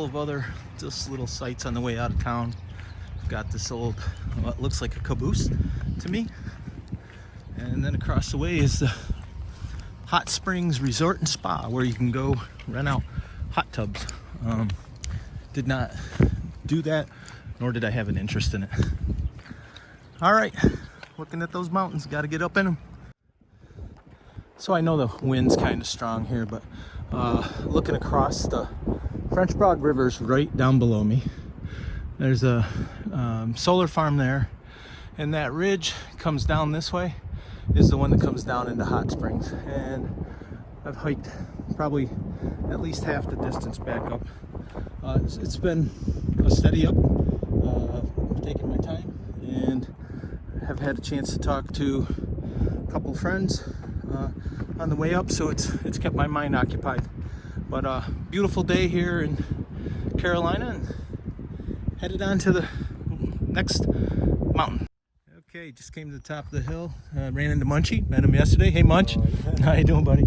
couple of other just little sites on the way out of town. Got this old, what looks like a caboose to me. And then across the way is the Hot Springs Resort and Spa, where you can go rent out hot tubs. Did not do that, nor did I have an interest in it. All right, looking at those mountains, got to get up in them. So I know the wind's kind of strong here, but looking across the French Broad River's right down below me. There's a solar farm there, and that ridge comes down this way is the one that comes down into Hot Springs. And I've hiked probably at least half the distance back up. It's been a steady up. I've taken my time and have had a chance to talk to a couple friends on the way up, so it's kept my mind occupied. But beautiful day here in Carolina, and headed on to the next mountain. Okay, just came to the top of the hill. Ran into Munchie, met him yesterday. Hey Munch, how you doing, buddy?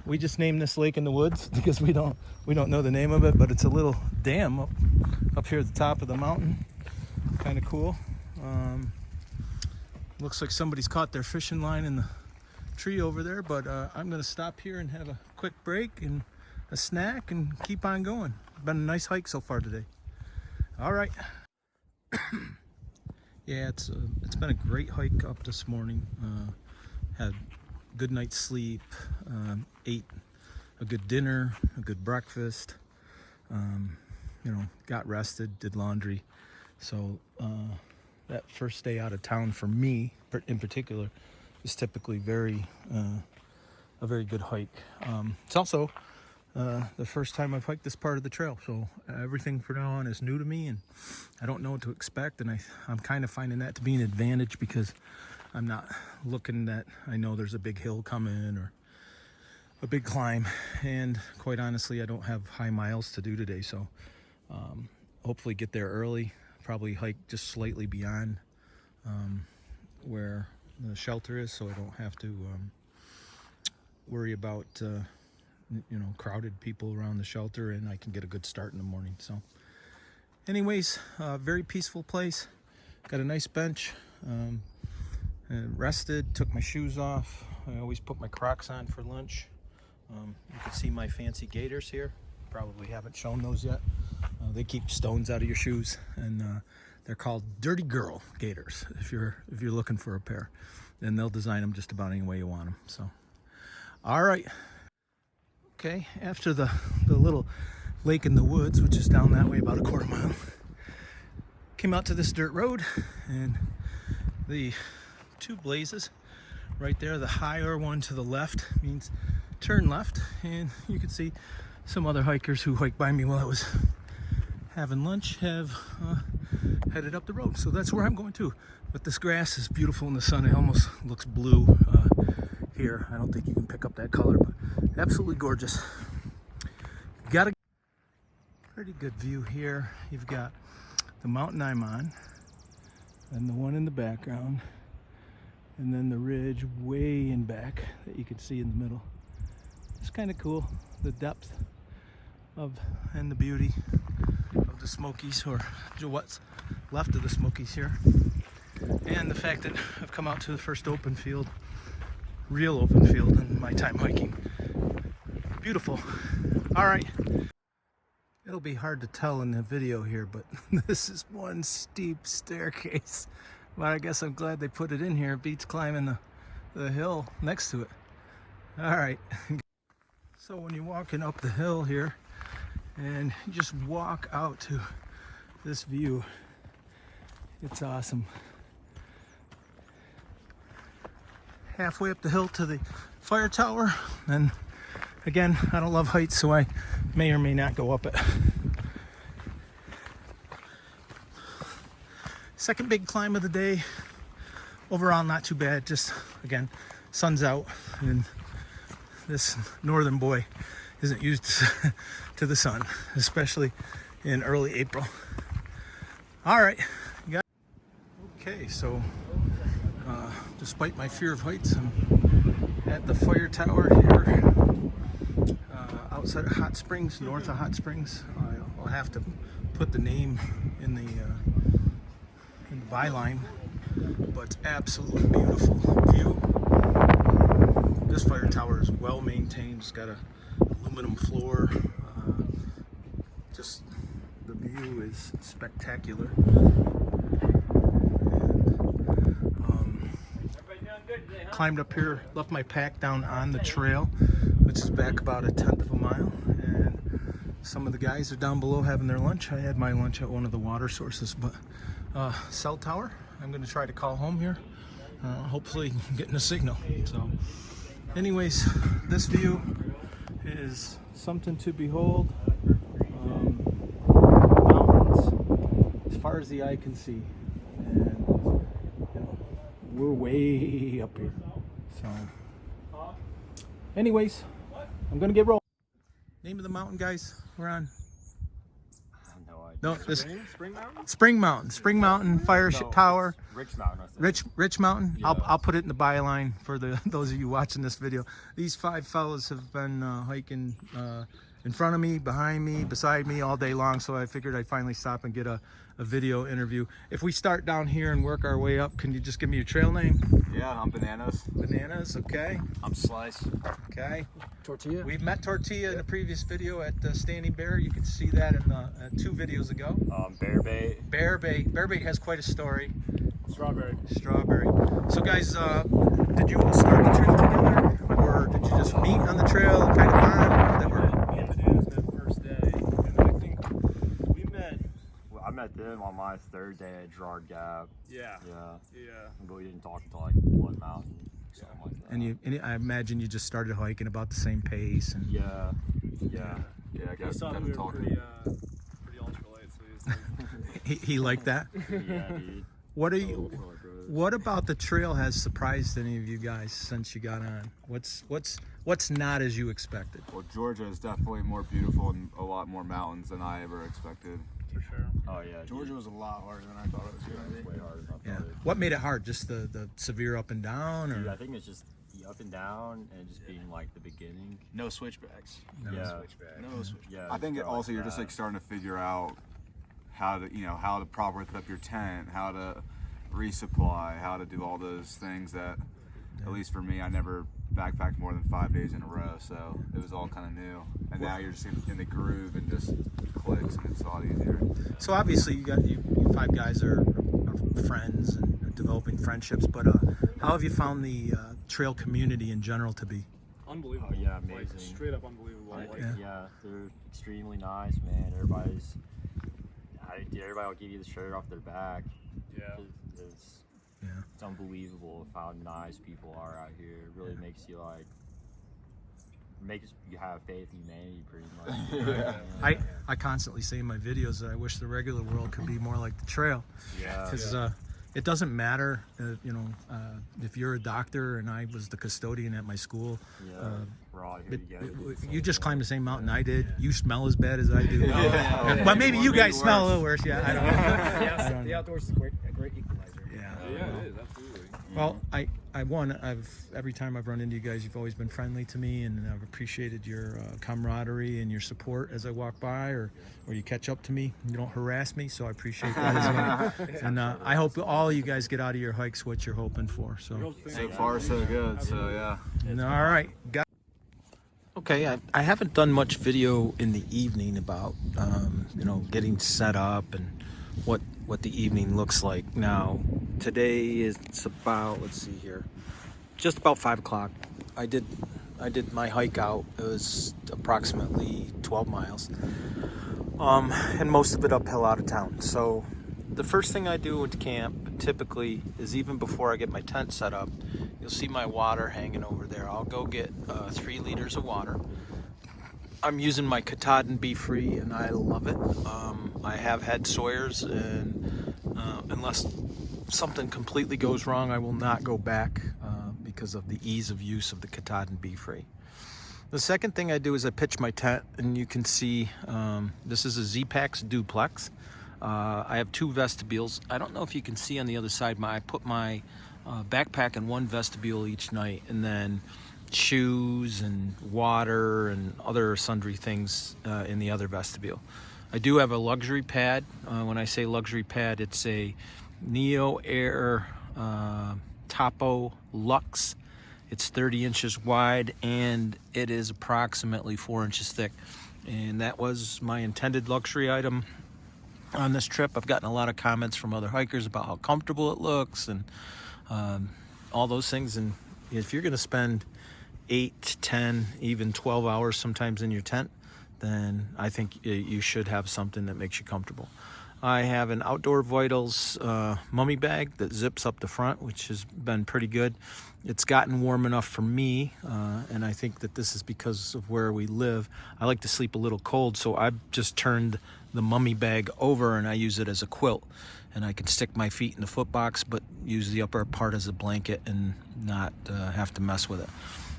We just named this lake in the woods because we don't know the name of it, but it's a little dam up here at the top of the mountain. Kind of cool. Looks like somebody's caught their fishing line in the tree over there, but I'm gonna stop here and have a quick break and a snack and keep on going. Been a nice hike so far today. All right. Yeah, it's been a great hike up this morning. Had a good night's sleep, ate a good dinner, a good breakfast, got rested, did laundry. So that first day out of town for me in particular is typically a very good hike. It's also the first time I've hiked this part of the trail, so everything from now on is new to me, and I don't know what to expect, and I'm kind of finding that to be an advantage because I'm not looking that I know there's a big hill coming or a big climb, and quite honestly I don't have high miles to do today, so hopefully get there early, probably hike just slightly beyond where the shelter is, so I don't have to worry about crowded people around the shelter, and I can get a good start in the morning. So anyways, very peaceful place. Got a nice bench. Rested, took my shoes off. I always put my Crocs on for lunch. You can see my fancy gaiters here. Probably haven't shown those yet. They keep stones out of your shoes, and they're called Dirty Girl gaiters if you're looking for a pair. And they'll design them just about any way you want them. So all right. Okay, after the little lake in the woods, which is down that way about a quarter mile, came out to this dirt road, and the two blazes right there, the higher one to the left means turn left, and you can see some other hikers who hiked by me while I was having lunch have headed up the road. So that's where I'm going to. But this grass is beautiful in the sun. It almost looks blue here. I don't think you can pick up that color, but absolutely gorgeous. Got a pretty good view here. You've got the mountain I'm on, and the one in the background, and then the ridge way in back that you can see in the middle. It's kind of cool, the depth and the beauty of the Smokies, or what's left of the Smokies here, and the fact that I've come out to the first open field, real open field in my time hiking. Beautiful. All right, it'll be hard to tell in the video here, but this is one steep staircase, but I guess I'm glad they put it in here. It beats climbing the hill next to it. All right. So when you're walking up the hill here and you just walk out to this view, it's awesome. Halfway up the hill to the fire tower, and again, I don't love heights, so I may or may not go up it. Second big climb of the day. Overall, not too bad. Just, again, sun's out, and this northern boy isn't used to the sun, especially in early April. All right. Okay, so despite my fear of heights, I'm at the fire tower here outside of Hot Springs, north of Hot Springs. I'll have to put the name in the byline, but it's absolutely beautiful view. This fire tower is well maintained. It's got a aluminum floor. Just the view is spectacular. Climbed up here, left my pack down on the trail, which is back about 1/10 of a mile, and some of the guys are down below having their lunch. I had my lunch at one of the water sources, but cell tower, I'm going to try to call home here, hopefully getting a signal. So anyways, this view is something to behold. Mountains as far as the eye can see, and we're way up here. So anyways, I'm gonna get rolling. Name of the mountain, guys, we're on? I have no idea. No, this Spring Mountain? Spring Mountain Fire Tower. Rich Mountain. I think. Rich Mountain. Yeah. I'll put it in the byline for those of you watching this video. These 5 fellas have been hiking in front of me, behind me, beside me all day long, so I figured I'd finally stop and get a video interview. If we start down here and work our way up, can you just give me your trail name? Yeah, I'm Bananas. Bananas, okay. I'm Slice. Okay. Tortilla. We've met Tortilla in a previous video at Standing Bear. You can see that in 2 videos ago. Bear Bait. Bear Bait has quite a story. Strawberry. So guys, did you all start the trail together, or did you just meet on the trail, kind of bond? That were... Me and Bananas met the first day, and then I think we met. Well, I met them on my 3rd day at Gerard Gap. Yeah. Yeah. But we didn't talk until like Blood Mountain, something like that. And I imagine you just started hiking about the same pace. And Yeah. I He saw that we were pretty ultralight, so he was like, he liked that. Yeah, dude. What about the trail has surprised any of you guys since you got on? What's not as you expected? Well, Georgia is definitely more beautiful and a lot more mountains than I ever expected. for sure. Oh yeah. Georgia dude. was a lot harder than I thought it was Yeah, going it to was be. way harder than I Yeah. thought it. What made it hard? Just the severe up and down, or? Dude, I think it's just the up and down and just being like the beginning. No switchbacks. No. Yeah. No switchbacks. Yeah. I think just also like you're just that. like starting to figure out how to properly put up your tent, how to resupply, how to do all those things that, at least for me, I never backpacked more than 5 days in a row, so it was all kind of new. And now you're just in the groove and just clicks, and it's a lot easier. So obviously you 5 guys are friends and are developing friendships, but how have you found the trail community in general to be? Unbelievable. Oh, yeah, Like, amazing. straight up unbelievable. Like, Like, yeah, they're extremely nice, man. Everybody will give you the shirt off their back. yeah. It's unbelievable how nice people are out here. It really makes you makes you have faith in humanity pretty much. Yeah. I constantly say in my videos that I wish the regular world could be more like the trail, Yeah. because it doesn't matter, if you're a doctor and I was the custodian at my school. Yeah. We're all here together. You just climbed the same mountain I did. You smell as bad as I do. Yeah. But maybe you Or guys maybe smell a worse. little worse. Yeah, I don't know. I don't The know. outdoors is a great equalizer. Yeah. Yeah, it is, absolutely. Well, every time I've run into you guys, you've always been friendly to me, and I've appreciated your camaraderie and your support as I walk by, or you catch up to me. You don't harass me, so I appreciate that as well. And I hope all you guys get out of your hikes what you're hoping for. So, So far, so good. So yeah. all right. Okay, I haven't done much video in the evening about getting set up and what the evening looks like. Now today it's about, let's see here, just about 5 o'clock. I did my hike out. It was approximately 12 miles, and most of it uphill out of town. So the first thing I do at camp typically is, even before I get my tent set up, you'll see my water hanging over there. I'll go get 3 liters of water. I'm using my Katahdin Be Free, and I love it. I have had Sawyers, and unless something completely goes wrong, I will not go back because of the ease of use of the Katahdin Be Free. The second thing I do is I pitch my tent, and you can see this is a Z-Pax duplex. I have 2 vestibules. I don't know if you can see on the other side, I put my backpack in one vestibule each night, and then shoes and water and other sundry things in the other vestibule. I do have a luxury pad. When I say luxury pad, it's a Neo Air Topo Luxe. It's 30 inches wide and it is approximately 4 inches thick. And that was my intended luxury item on this trip. I've gotten a lot of comments from other hikers about how comfortable it looks and all those things. And if you're going to spend 8, 10, even 12 hours sometimes in your tent, then I think you should have something that makes you comfortable. I have an Outdoor Vitals mummy bag that zips up the front, which has been pretty good. It's gotten warm enough for me, and I think that this is because of where we live. I like to sleep a little cold, so I've just turned the mummy bag over and I use it as a quilt. And I can stick my feet in the foot box, but use the upper part as a blanket and not have to mess with it.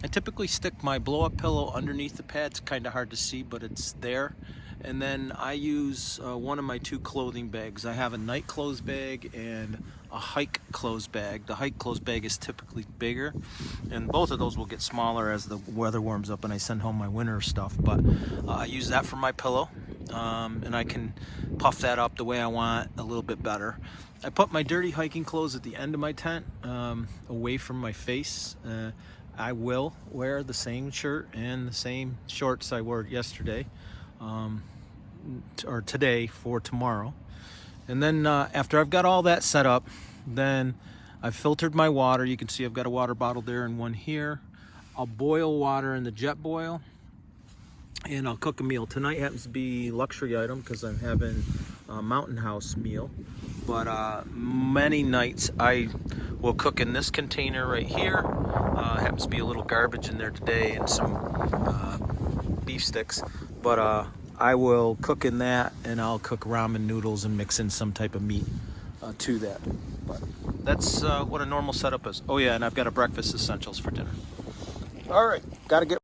I typically stick my blow-up pillow underneath the pad. It's kind of hard to see, but it's there. And then I use one of my 2 clothing bags. I have a night clothes bag and a hike clothes bag. The hike clothes bag is typically bigger, and both of those will get smaller as the weather warms up and I send home my winter stuff. But I use that for my pillow, and I can puff that up the way I want a little bit better. I put my dirty hiking clothes at the end of my tent, away from my face. I will wear the same shirt and the same shorts I wore yesterday, or today for tomorrow. And then after I've got all that set up, then I've filtered my water. You can see I've got a water bottle there and one here. I'll boil water in the jet boil, and I'll cook a meal. Tonight happens to be luxury item because I'm having a Mountain House meal. But many nights I will cook in this container right here. Happens to be a little garbage in there today and some beef sticks. But I will cook in that, and I'll cook ramen noodles and mix in some type of meat to that. But that's what a normal setup is. Oh yeah, and I've got a breakfast essentials for dinner. All right, got to get